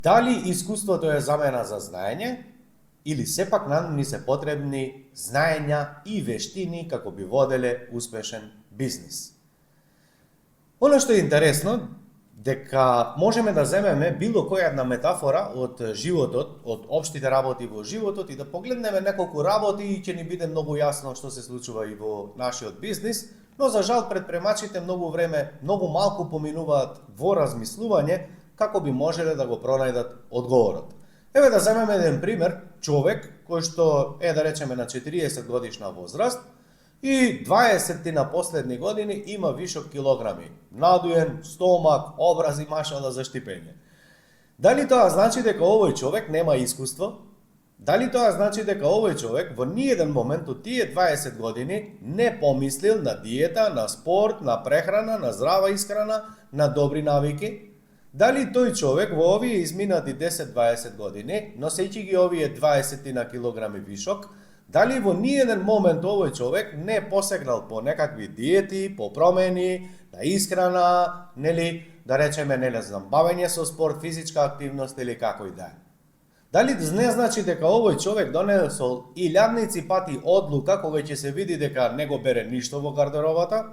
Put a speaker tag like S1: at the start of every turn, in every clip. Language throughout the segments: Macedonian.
S1: Дали искуството е замена за знаење или сепак ни се потребни знаења и вештини како би воделе успешен бизнис? Оно што е интересно, дека можеме да земеме било која една метафора од животот, од општите работи во животот и да погледнеме неколку работи и ќе ни биде многу јасно што се случува и во нашиот бизнис, но за жал предпремачите многу време, многу малку поминуваат во размислување како би можеле да го пронајдат одговорот. Еве да земеме еден пример, човек кој што е да речеме на 40 годишна возраст и 20 на последни години има вишок килограми, надуен стомак, образ и машала за штипење. Дали тоа значи дека овој човек нема искуство? Дали тоа значи дека овој човек во ниеден момент од тие 20 години не помислил на диета, на спорт, на прехрана, на здрава исхрана, на добри навики? Дали тој човек во овие изминати 10-20 години, носејќи ги овие 20 на килограми вишок, дали во ниеден момент овој човек не посегнал по некакви диети, по промени, на исхрана, нели, да речеме, не знам, бавење со спорт, физичка активност или како и да е? Дали не значи дека овој човек донесол илјадници пати одлука кога ќе се види дека не го бере ништо во гардеробата,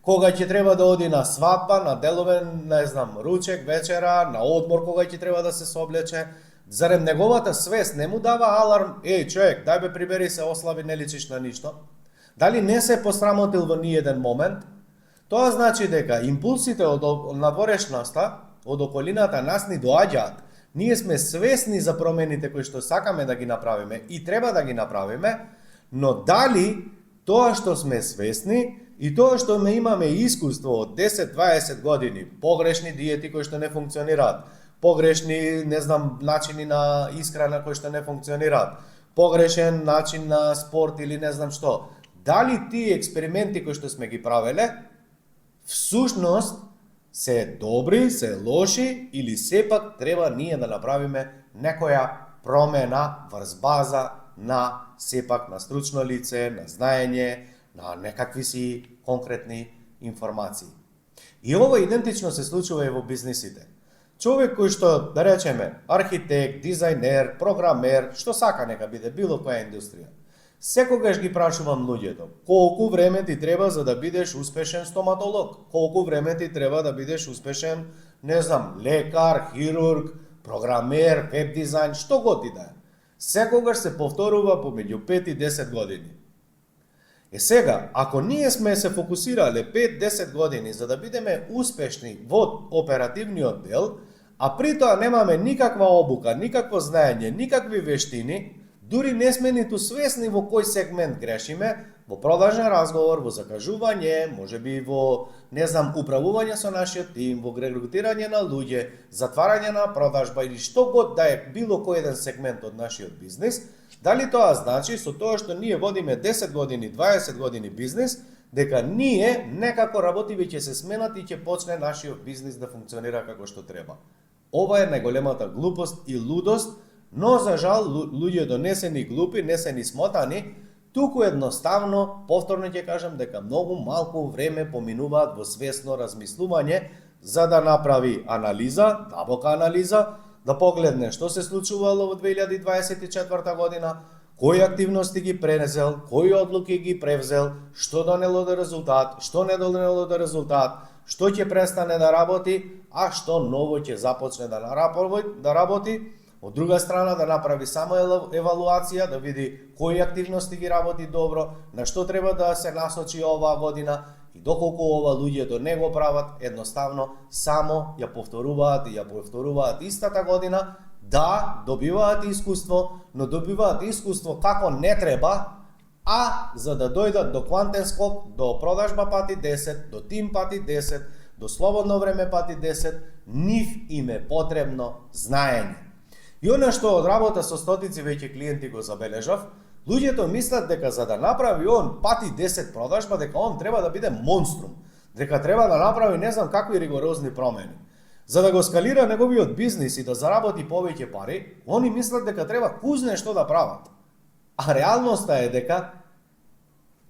S1: кога ќе треба да оди на свадба, на деловен, не знам, ручек, вечера, на одмор кога ќе треба да се соблече, зарем неговата свест не му дава аларм, човек, дај бе прибери се, ослаби, не личиш на ништо? Дали не се посрамотил во ниеден момент? Тоа значи дека импулсите од надворешноста, од околината нас ни доаѓаат. Ние сме свесни за промените кои што сакаме да ги направиме и треба да ги направиме, но дали тоа што сме свесни и тоа што имаме искуство од 10-20 години, погрешни диети кои што не функционираат, погрешни, не знам, начини на исхрана кои што не функционираат, погрешен начин на спорт или не знам што, дали тие експерименти кои што сме ги правеле, всушност се добри, се лоши или сепак треба ние да направиме некоја промена врз база на сепак на стручно лице, на знаење, на некакви си конкретни информации. И ова идентично се случува и во бизнисите. Човек кој што, да речеме, архитект, дизајнер, програмер, што сака нека биде било која индустрија, секогаш ги прашувам луѓето, колку време ти треба за да бидеш успешен стоматолог, колку време ти треба да бидеш успешен, не знам, лекар, хирург, програмер, веб дизајн, што го ти да е. Секогаш се повторува помеѓу 5 и 10 години. Сега, ако ние сме се фокусирале 5-10 години за да бидеме успешни во оперативниот дел, а при тоа немаме никаква обука, никакво знаење, никакви вештини, дури не сме ниту свесни во кој сегмент грешиме, во продажен разговор, во закажување, можеби во, не знам, управување со нашиот тим, во регрутирање на луѓе, затварање на продажба или што год да е било кој еден сегмент од нашиот бизнис, дали тоа значи со тоа што ние водиме 10 години, 20 години бизнис, дека ние некако работиви ќе се сменат и ќе почне нашиот бизнис да функционира како што треба? Ова е најголемата глупост и лудост, но за жал луѓето не се ни глупи, не се ни смотани, туку едноставно, повторно ќе кажам дека многу малку време поминуваат во свесно размислување за да направи анализа, дабока анализа, да погледне што се случувало во 2024 година, кои активности ги пренесел, кои одлуки ги превзел, што донело до резултат, што не донело до резултат, што ќе престане да работи, а што ново ќе започне да работи. Од друга страна да направи само евалуација, да види кои активности ги работи добро, на што треба да се насочи оваа година и доколку ова луѓето не го прават, едноставно само ја повторуваат истата година, да, добиваат искуство, но добиваат искуство како не треба, а за да дојдат до квантен скок, до продажба пати 10, до тим пати 10, до слободно време пати 10, нив им е потребно знаење. И она што од работа со стотици веќе клиенти го забележав, луѓето мислат дека за да направи он пати 10 продажба, дека он треба да биде монструм, дека треба да направи не знам какви ригорозни промени. За да го скалира неговиот бизнис и да заработи повеќе пари, они мислат дека треба кузне што да прават. А реалноста е дека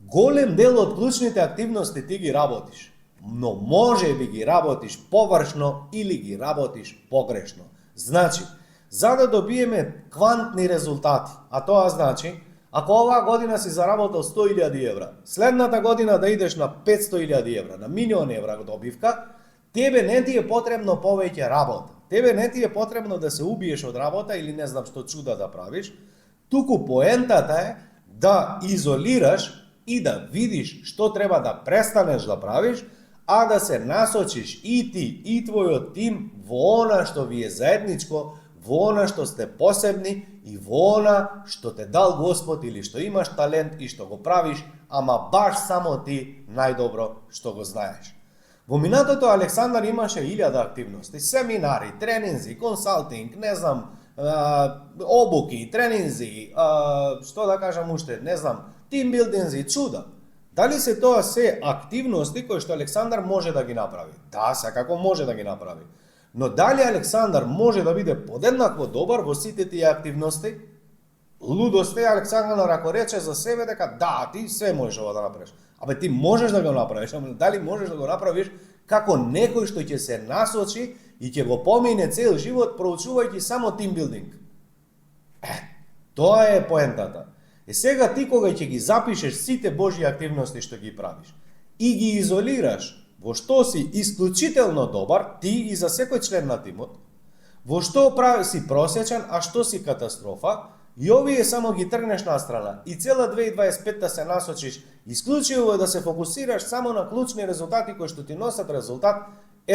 S1: голем дел од клучните активности ти ги работиш, но може би ги работиш површно или ги работиш погрешно. Значи, за да добиеме квантни резултати, а тоа значи, ако оваа година си заработал 100.000 евра, следната година да идеш на 500.000 евра, на милион евра добивка, тебе не ти е потребно повеќе работа. Тебе не ти е потребно да се убиеш од работа или не знам што чуда да правиш, туку поентата е да изолираш и да видиш што треба да престанеш да правиш, а да се насочиш и ти, и твојот тим во она што ви е заедничко, во она што сте посебни и во она што те дал Господ или што имаш талент и што го правиш, ама баш само ти најдобро што го знаеш. Во минатото Александар имаше 1000 активности, семинари, тренинзи, консалтинг, не знам, обуки, тренинзи, што да кажам уште, не знам, тимбилдинзи, чуда. Дали се тоа се активности кои што Александар може да ги направи? Да, секако може да ги направи. Но дали Александар може да биде подеднакво добар во сите тие активности? Лудост е Александар ако рече за себе дека да, ти се можеш ова да направиш. Абе ти можеш да го направиш, ама дали можеш да го направиш како некој што ќе се насочи и ќе го помине цел живот проучувајќи само тимбилдинг? Тоа е поентата. И сега ти кога ќе ги запишеш сите Божји активности што ги правиш и ги изолираш во што си исклучително добар, ти и за секој член на тимот, во што си просечен, а што си катастрофа, и овие само ги тргнеш на страна и цела 2025 се насочиш исклучиво да се фокусираш само на клучни резултати кои што ти носат резултат,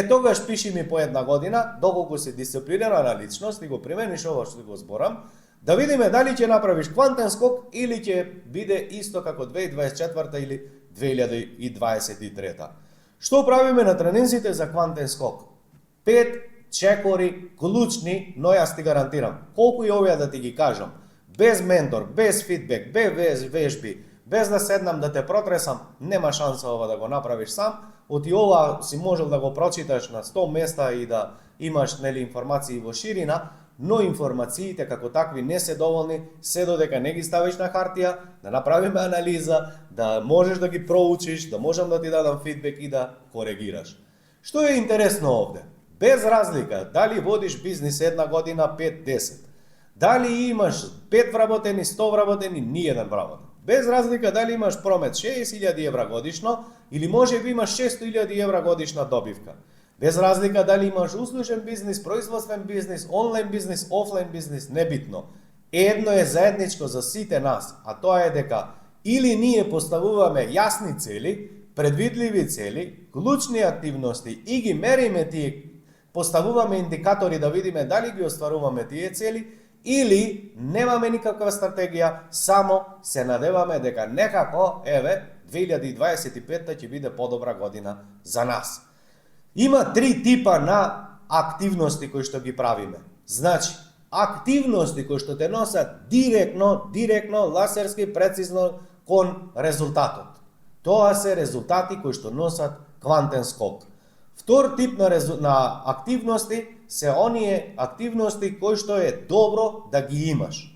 S1: тогаш пиши ми по една година, доколку си дисциплинирана личност и го примениш ова што го зборам, да видиме дали ќе направиш квантен скок или ќе биде исто како 2024 или 2023. Што правиме на тренинзите за квантен скок? 5 чекори клучни, но јас ти гарантирам. Колку и овие да ти ги кажам, без ментор, без фидбек, без вежби, без да седнам да те протресам, нема шанса ова да го направиш сам. Оти ова си можел да го прочиташ на 100 места и да имаш информации во ширина, но информациите како такви не се доволни, се додека не ги ставиш на хартија, да направиме анализа, да можеш да ги проучиш, да можам да ти дадам фидбек и да коригираш. Што е интересно овде? Без разлика дали водиш бизнис една година, 5-10, дали имаш 5 вработени, 100 вработени, ни еден вработен. Без разлика дали имаш промет 60.000 евра годишно или може би имаш 600.000 евра годишна добивка. Без разлика дали имаш услужен бизнис, производствен бизнис, онлайн бизнис, офлайн бизнис, небитно. Едно е заедничко за сите нас, а тоа е дека или ние поставуваме јасни цели, предвидливи цели, клучни активности и ги мериме тие, поставуваме индикатори да видиме дали ги остваруваме тие цели, или немаме никаква стратегија, само се надеваме дека некако, 2025 ќе биде подобра година за нас. Има 3 типа на активности кои што ги правиме. Значи, активности кои што те носат директно, ласерски, прецизно кон резултатот. Тоа се резултати кои што носат квантен скок. Втор тип на активности се оние активности кои што е добро да ги имаш.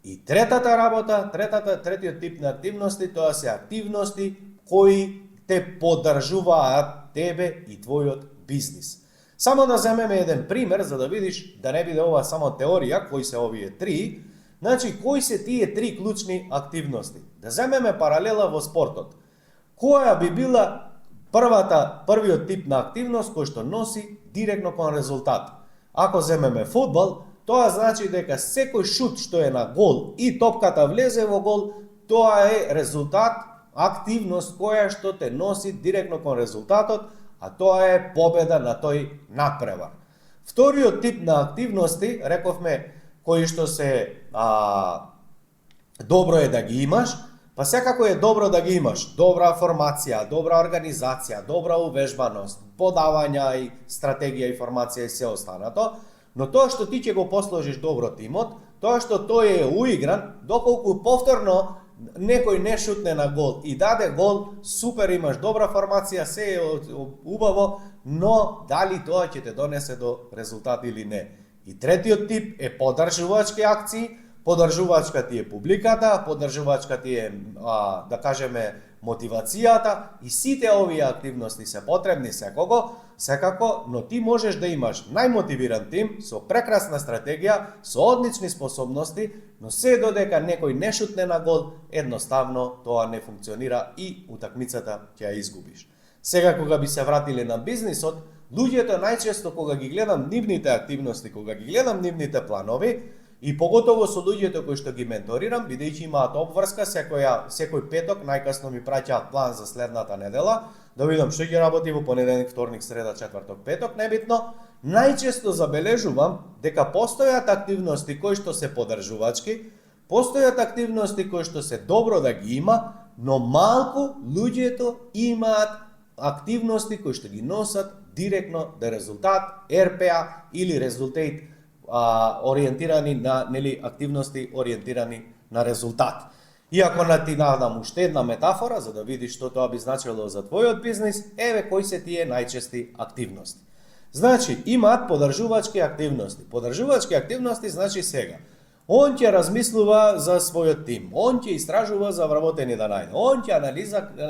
S1: И третиот тип на активности, тоа се активности кои те поддржуваат тебе и твојот бизнис. Само да земеме еден пример за да видиш, да не биде ова само теорија, кои се овие 3, значи кои се тие 3 клучни активности. Да земеме паралела во спортот. Која би била првиот тип на активност кој што носи директно кон резултат? Ако земеме фудбал, тоа значи дека секој шут што е на гол и топката влезе во гол, тоа е резултат, активност која што те носи директно кон резултатот, а тоа е победа на тој надпревар. Вториот тип на активности, рековме, кои што се добро е да ги имаш, па секако е добро да ги имаш. Добра формација, добра организација, добра увежбаност, подавања и стратегија, информација и се останато, но тоа што ти ќе го посложиш добро тимот, тоа што тој е уигран, доколку повторно некој не шутне на гол и даде гол, супер, имаш добра формација, се е убаво, но дали тоа ќе те донесе до резултат или не. И третиот тип е поддржувачки акции. Поддржувачка ти е публиката, поддржувачка ти е, да кажеме, мотивацијата и сите овие активности се потребни секако, но ти можеш да имаш најмотивиран тим со прекрасна стратегија, со одлични способности, но се додека некој не шутне на гол, едноставно тоа не функционира и утакмицата ќе ја изгубиш. Сега кога би се вратиле на бизнисот, луѓето најчесто кога ги гледам нивните активности, кога ги гледам нивните планови, и поготово со луѓето кои што ги менторирам, бидејќи имаат обврска, секој петок најкасно ми праќаат план за следната недела, да видам што ќе работи во понеделник, вторник, среда, четврток, петок, небитно. Најчесто забележувам дека постојат активности кои што се поддржувачки, постојат активности кои што се добро да ги има, но малку луѓето имаат активности кои што ги носат директно до резултат, РПА или резултат ориентирани на активности ориентирани на резултат. Иако ти надам уште една метафора за да видиш што тоа би значило за твојот бизнис, еве кои се тие најчести активности. Значи, имаат поддржувачки активности. Поддржувачки активности значи сега. Он ќе размислува за својот тим, он ќе истражува за вработени да најде, он ќе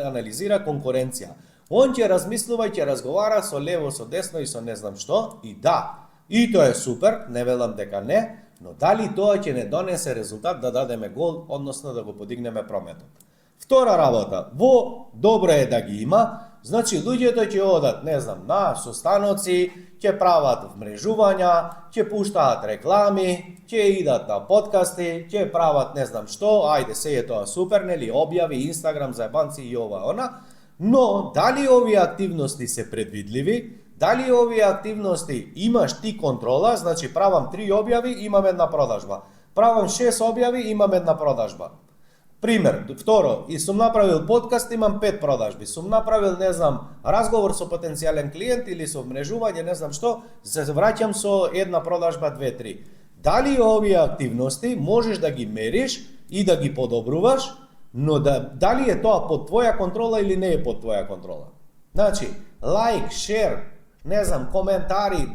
S1: анализира конкуренција, он ќе размислува и ќе разговара со лево, со десно и со не знам што, и да, и тоа е супер, не велам дека не, но дали тоа ќе не донесе резултат да дадеме гол, односно да го подигнеме прометот. Втора работа, добро е да ги има, значи луѓето ќе одат, не знам, на состаноци, ќе прават вмрежувања, ќе пуштаат реклами, ќе идат на подкасти, ќе прават не знам што, ајде се е тоа супер, нели, објави, Инстаграм, заебанци и ова, она, но дали овие активности се предвидливи, дали овие активности имаш ти контрола, значи правам 3 објави, имам една продажба. Правам 6 објави, имам една продажба. Пример, второ, и сум направил подкаст, имам 5 продажби. Сум направил, не знам, разговор со потенцијален клиент или со вмрежување, не знам што, се враќам со една продажба, 2-3. Дали овие активности можеш да ги мериш и да ги подобруваш, но дали е тоа под твоја контрола или не е под твоја контрола? Значи, лайк, шер, не знам, коментари,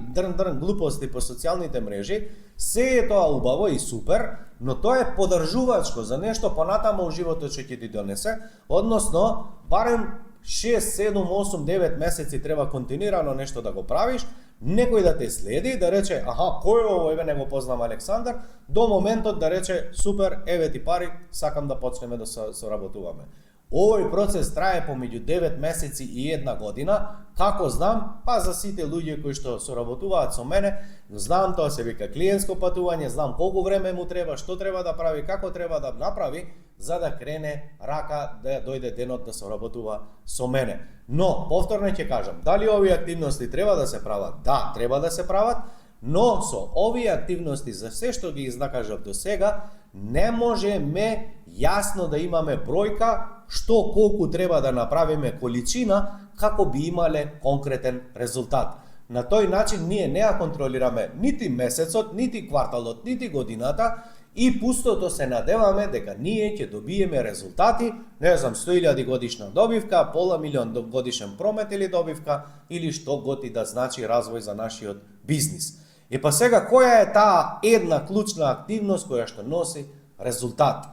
S1: глупости по социјалните мрежи, се е тоа убаво и супер, но тоа е поддржувачко за нешто понатамо во животот што ќе ти донесе, односно, барем 6, 7, 8, 9 месеци треба континуирано нешто да го правиш, некој да те следи, да рече, аха, кој е ово, еве не го познам Александар, до моментот да рече, супер, еве ти пари, сакам да почнеме да соработуваме. Овој процес трае помеѓу 9 месеци и 1 година. Како знам? Па за сите луѓе кои што соработуваат со мене, знам, тоа се вика клиентско патување, знам колку време му треба, што треба да прави, како треба да направи, за да крене рака да дојде денот да соработува со мене. Но, повторно ќе кажам, дали овие активности треба да се прават? Да, треба да се прават, но со овие активности, за се што ги изнакажав до сега, не можеме јасно да имаме бројка што колку треба да направиме количина како би имале конкретен резултат. На тој начин ние не ја контролираме нити месецот, нити кварталот, нити годината и пустото се надеваме дека ние ќе добиеме резултати, не знам, 100.000 годишна добивка, пола милион годишен промет или добивка или што готи да значи развој за нашиот бизнис. И па сега, која е таа една клучна активност која што носи резултат?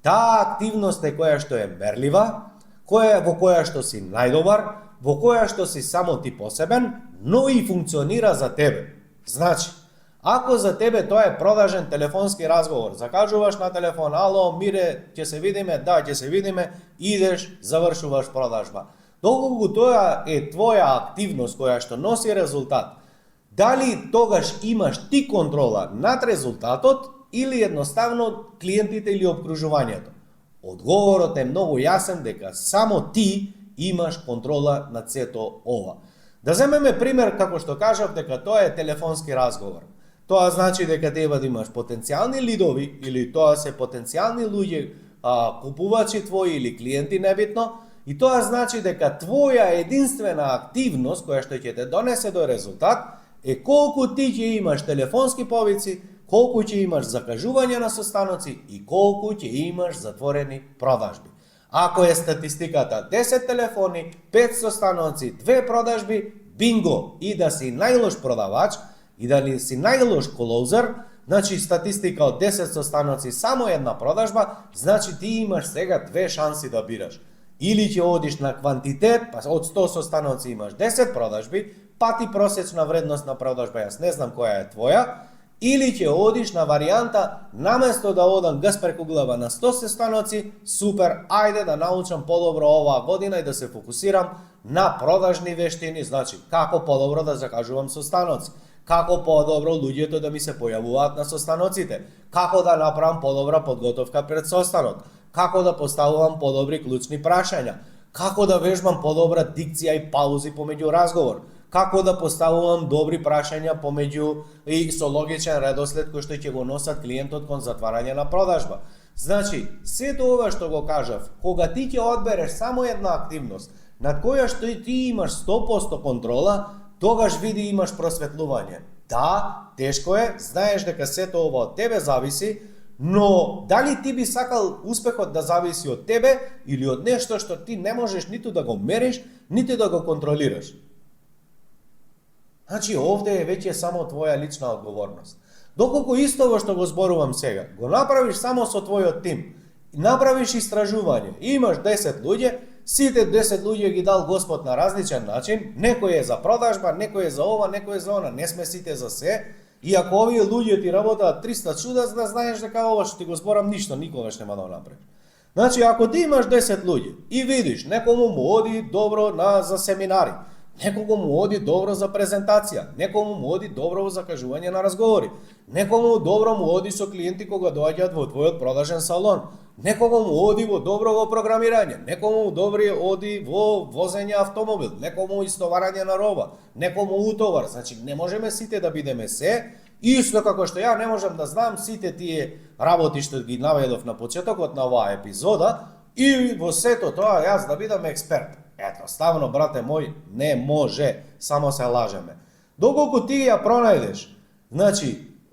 S1: Таа активност е која што е мерлива, во која што си најдобар, во која што си само ти посебен, но и функционира за тебе. Значи, ако за тебе тоа е продажен телефонски разговор, закажуваш на телефон, ало, Мире, ќе се видиме, да, ќе се видиме, идеш, завршуваш продажба. Доколку тоа е твоја активност која што носи резултат, дали тогаш имаш ти контрола над резултатот или едноставно клиентите или обкружувањето? Одговорот е многу јасен дека само ти имаш контрола над сето ова. Да земеме пример, како што кажав, дека тоа е телефонски разговор. Тоа значи дека треба да имаш потенцијални лидови или тоа се потенцијални луѓе, купувачи твои или клиенти, небитно, и тоа значи дека твоја единствена активност која што ќе те донесе до резултат е колку ти ќе имаш телефонски повици, колку ќе имаш закажување на состаноци и колку ќе имаш затворени продажби. Ако е статистиката 10 телефони, 5 состаноци, 2 продажби, бинго, и да си најлош продавач, и да ли си најлош клоузер, значи статистика од 10 состаноци, само една продажба, значи ти имаш сега 2 шанси да бираш. Или ќе одиш на квантитет, па од 100 состаноци имаш 10 продажби, па ти просечна вредност на продажба, јас не знам која е твоја, или ќе одиш на варијанта, наместо да одам газ преку глава на 100 состаноци, супер, ајде да научам подобро оваа година и да се фокусирам на продажни вештини, значи како подобро да закажувам состаноци, како подобро луѓето да ми се појавуваат на состаноците, како да направам подобра подготовка пред состанок, како да поставувам подобри клучни прашања, како да вежбам подобра дикција и паузи помеѓу разговор, како да поставувам добри прашања помеѓу и со логичен редослед кој што ќе го носат клиентот кон затварање на продажба. Значи, сето ова што го кажав, кога ти ќе одбереш само една активност, над која што и ти имаш 100% контрола, тогаш види имаш просветлување. Да, тешко е, знаеш дека сето ова од тебе зависи, но дали ти би сакал успехот да зависи од тебе или од нешто што ти не можеш ниту да го мериш, ниту да го контролираш? Значи, овде е веќе само твоја лична одговорност. Доколку исто во што го зборувам сега, го направиш само со твојот тим, направиш истражување, имаш 10 луѓе, сите 10 луѓе ги дал Господ на различен начин, некој е за продажба, некој е за ова, некој е за она, не сме сите за се, и ако овие луѓе ти работаат 300 чуда, да знаеш дека ова што ти го зборам ништо никогаш нема да направиш. Значи, ако ти имаш 10 луѓе и видиш некому му оди добро за семинари, некому му оди добро за презентација, некому му оди добро во закажување на разговори, некому добро му оди со клиенти кога доаѓаат во твојот продажен салон, некому му оди во добро во програмирање, некому му добри оди во возење автомобил, некому истоварање на роба, некому утовар. Значи, не можеме сите да бидеме се, исто како што ја не можам да знам сите тие работи што ги наведов на почетокот на оваа епизода и во сето тоа јас да бидам експерт. Ето, ставно, брате мој, не може, само се лажеме. Доколку ти ја пронајдеш, значи,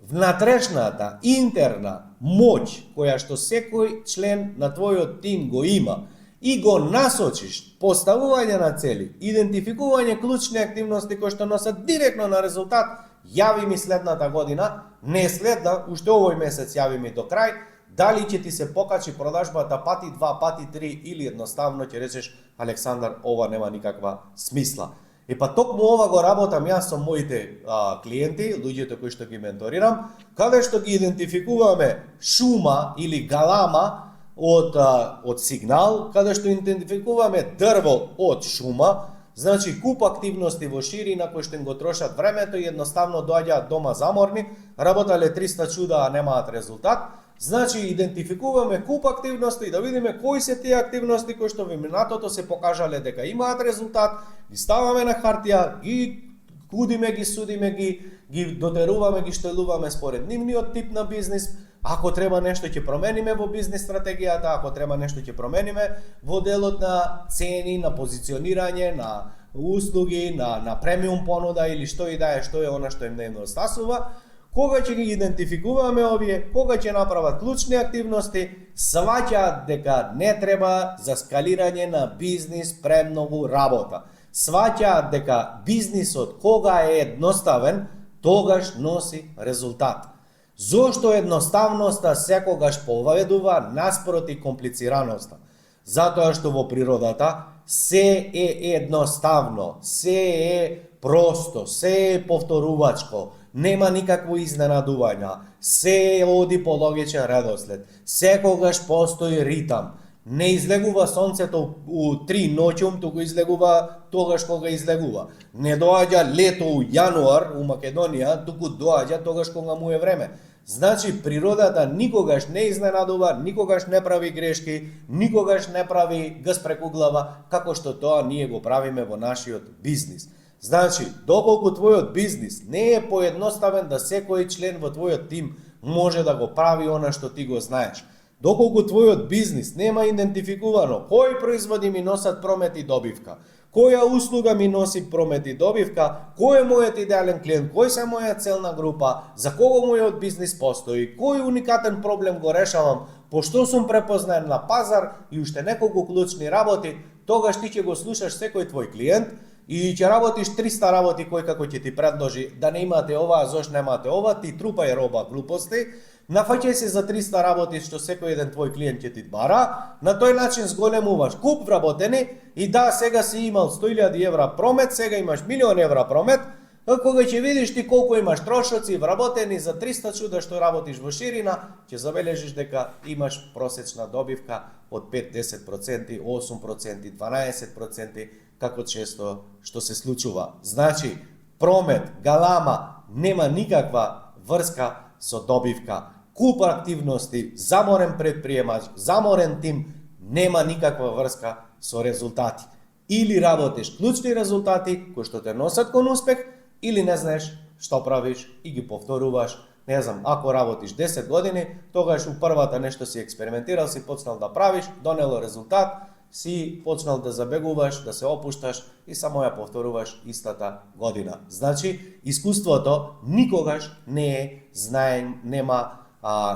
S1: внатрешната, интерна моќ, која што секој член на твојот тим го има, и го насочиш, поставување на цели, идентификување клучни активности кои што носат директно на резултат, јави ми следната година, не следна, уште овој месец јави ми до крај, дали ќе ти се покачи продажбата пати 2, пати 3 или едноставно ќе речеш Александар, ова нема никаква смисла. И па токму ова го работам јас со моите клиенти, луѓето кои што ги менторирам, каде што ги идентификуваме шума или галама од сигнал, каде што идентификуваме дрво од шума, значи куп активности во ширина кои што им го трошат времето и едноставно доаѓаат дома заморни, работале 300 чуда а немаат резултат. Значи, идентификуваме куп активности и да видиме кои се тие активности кои што во минатото се покажале дека имаат резултат, ги ставаме на хартија, ги кудиме, ги судиме, ги дотеруваме, ги штелуваме според нивниот тип на бизнис. Ако треба нешто ќе промениме во бизнис стратегијата, ако треба нешто ќе промениме во делот на цени, на позиционирање, на услуги, на премиум понуда или што и да е, што е она што им не недостасува. Кога ќе ги идентификуваме овие, кога ќе направат клучни активности, сваќаат дека не треба за скалирање на бизнис премногу работа. Сваќаат дека бизнисот кога е едноставен, тогаш носи резултат. Зошто едноставноста секогаш поведува наспроти комплицираноста? Затоа што во природата се е едноставно, се е просто, се е повторувачко. Нема никакво изненадување, се оди по логичен редослед, секогаш постои ритам. Не излегува сонцето у 3 ноќум, туку излегува тогаш кога излегува. Не доаѓа лето у јануар у Македонија, туку доаѓа тогаш кога му е време. Значи, природата никогаш не изненадува, никогаш не прави грешки, никогаш не прави газ преку глава, како што тоа ние го правиме во нашиот бизнис. Значи, доколку твојот бизнис не е поедноставен да секој член во твојот тим може да го прави она што ти го знаеш, доколку твојот бизнис нема идентификувано кои производи ми носат промет и добивка, која услуга ми носи промет и добивка, кој е мојот идеален клиент, кој се моја целна група, за кого мојот бизнис постои, кој уникатен проблем го решавам, пошто сум препознаен на пазар и уште неколку клучни работи, тогаш ти ќе го слушаш секој твој клиент и ќе работиш 300 работи кој како ќе ти предложи да не имате ова, зошто немате ова, ти трупај роба глупости, нафаќај се за 300 работи што секој еден твој клиент ќе ти бара, на тој начин зголемуваш куп вработени и да, сега си имал 100.000 евра промет, сега имаш 1.000.000 евра промет, кога ќе видиш ти колку имаш трошоци вработени за 300 чуда што работиш во ширина, ќе забележиш дека имаш просечна добивка од 5-10%, 8%, 12%, како често што се случува. Значи, промет, галама, нема никаква врска со добивка. Куп активности, заморен предприемач, заморен тим, нема никаква врска со резултати. Или работиш клучни резултати кои што те носат кон успех, или не знаеш што правиш и ги повторуваш. Не знам, ако работиш 10 години, тогаш у првата нешто си експериментирал, си почнал да правиш, донело резултат, си почнал да забегуваш, да се опушташ и само ја повторуваш истата година. Значи, искуството никогаш не е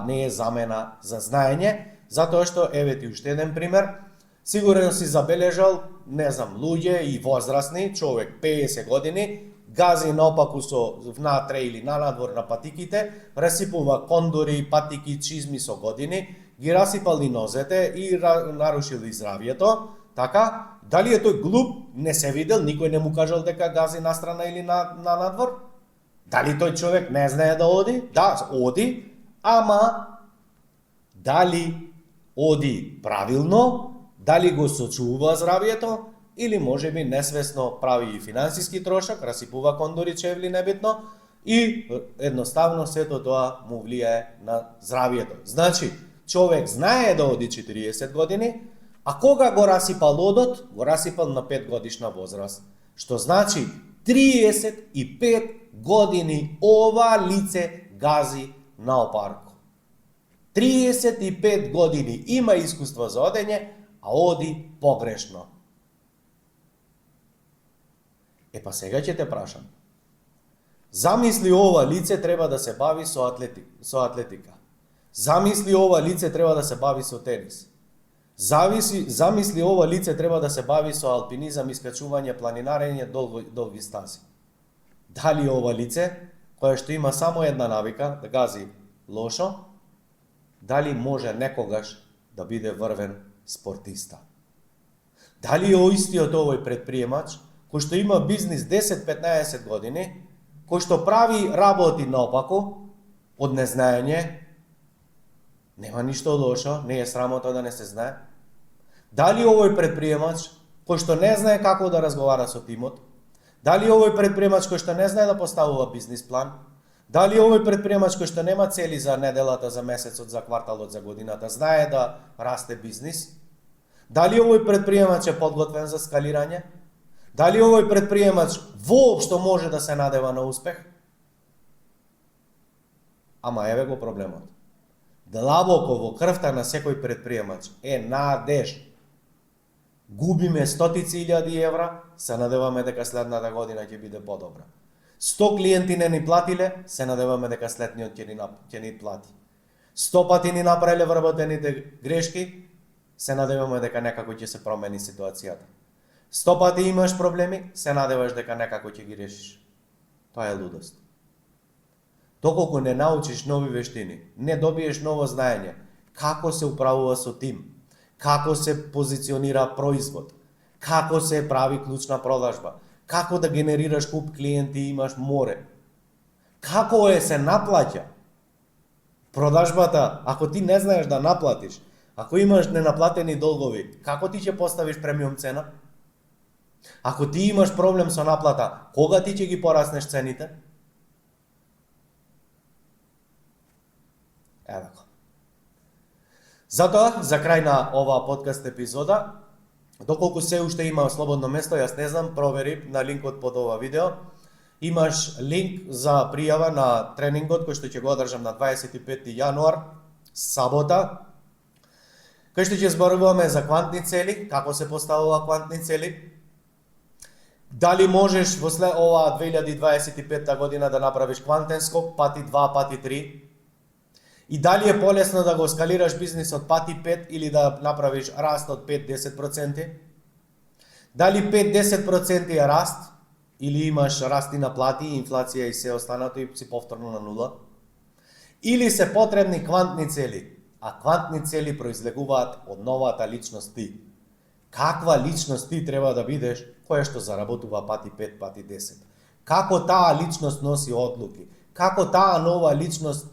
S1: не е замена за знаење, затоа што, еве ти уште еден пример, сигурно си забележал, не знам, луѓе и возрастни, човек 50 години, гази наопаку со внатре или нанадвор на патиките, расипува кондори, патики, чизми со години, ги расипали нозете и нарушили здравието, така, дали е тој глуп, не се видел, никој не му кажал дека гази настрана или на надвор? Дали тој човек не знае да оди? Да, оди, ама дали оди правилно, дали го сочува здравието, или можеби несвесно прави и финансиски трошок, расипува кондори, чевли, небитно, и едноставно сето тоа му влијае на здравието. Значи, човек знае да оди 40 години, а кога го расипал одот, го расипал на 5 годишна возраст. Што значи 35 години ова лице гази наопарку. 35 години има искуство за одење, а оди погрешно. Па сега ќе те прашам. Замисли ова лице треба да се бави со атлетика. Замисли ова лице треба да се бави со тенис. Замисли ова лице треба да се бави со алпинизам, искачување, планинарење, долги стази. Дали ова лице, кое што има само една навика, да гази лошо, дали може некогаш да биде врвен спортиста? Дали е истиот овој предприемач, кој што има бизнис 10-15 години, кој што прави работи наопаку, од незнаење, нема ништо лошо, не е срамота да не се знае. Дали овој предприемач, кој што не знае како да разговара со тимот, дали овој предприемач кој што не знае да поставува бизнис план, дали овој предприемач кој што нема цели за неделата, за месецот, за кварталот, за годината, знае да расте бизнис, дали овој предприемач е подготвен за скалирање, дали овој предприемач воопшто може да се надева на успех? Ама еве го проблемот. Длабоко во крвта на секој предприемач е надеж. Губиме стотици илјади евра, се надеваме дека следната година ќе биде подобра. 100 клиенти не ни платиле, се надеваме дека следниот ќе ни плати. 100 пати ни направиле вработените грешки, се надеваме дека некако ќе се промени ситуацијата. 100 пати имаш проблеми, се надеваш дека некако ќе ги решиш. Тоа е лудост. Доколку не научиш нови вештини, не добиеш ново знаење, како се управува со тим, како се позиционира производ, како се прави клучна продажба, како да генерираш куп клиенти и имаш море, како се наплаќа продажбата, ако ти не знаеш да наплатиш, ако имаш ненаплатени долгови, како ти ќе поставиш премиум цена? Ако ти имаш проблем со наплата, кога ти ќе ги пораснеш цените? Ево го. Затоа, за крај на оваа подкаст епизода, доколку се уште има слободно место, јас не знам, провери на линкот под ова видео. Имаш линк за пријава на тренингот кој што ќе го одржам на 25 јануар, сабота, кој што ќе зборуваме за квантни цели, како се поставува квантни цели, дали можеш во оваа 2025 година да направиш квантен скок пати 2, пати 3, и дали е полесно да го скалираш бизнисот пати 5 или да направиш раст од 5-10%, Дали 5-10% е раст, или имаш расти на плати, инфлација и се останато и си повторно на нула, или се потребни квантни цели, а квантни цели произлегуваат од новата личност ти. Каква личност ти треба да бидеш, која што заработува пати 5, пати 10? Како таа личност носи одлуки? Како таа нова личност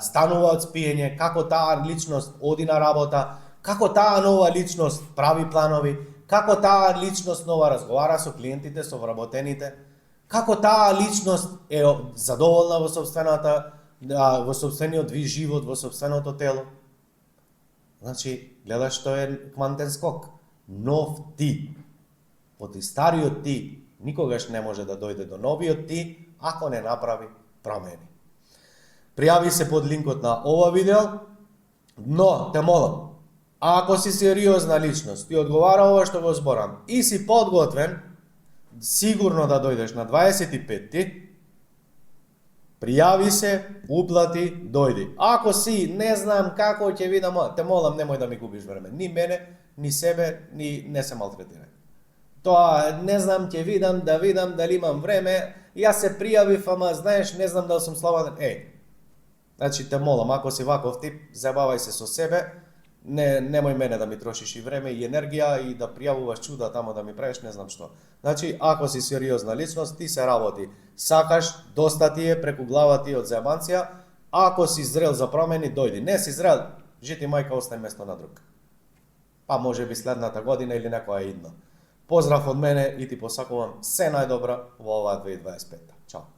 S1: станува од спиење? Како таа личност оди на работа? Како таа нова личност прави планови? Како таа личност нова разговара со клиентите, со вработените? Како таа личност е задоволна во собствениот ви живот, во собственото тело? Значи, гледаш, што е квантен скок. Нов ти. Од стариот ти никогаш не може да дојде до новиот ти, ако не направи промени. Пријави се под линкот на ова видео, но те молам, ако си сериозна личност и одговара ова што го зборам и си подготвен, сигурно да дојдеш на 25-ти, пријави се, уплати, дојди. Ако си, не знам како ќе видам, те молам, немој да ми губиш време. Ни мене, ни себе, ни не се малтретирај. Тоа, не знам, ќе видам дали имам време, јас се пријавив, ама знаеш, не знам дали сум слободен. Значи те молам, ако си ваков тип, забавај се со себе, немој мене да ми трошиш и време и енергија и да пријавуваш чуда тамо да ми правиш не знам што. Значи, ако си сериозна личност, ти се работи. Сакаш, доста ти е преку глава ти од заебанција, ако си зрел за промени, дојди. Не си зрел, жити мајка, остај место на друг. Па може би следната година или некоја идна. Поздрав од мене и ти посакувам се најдобро во оваа 2025. Чао!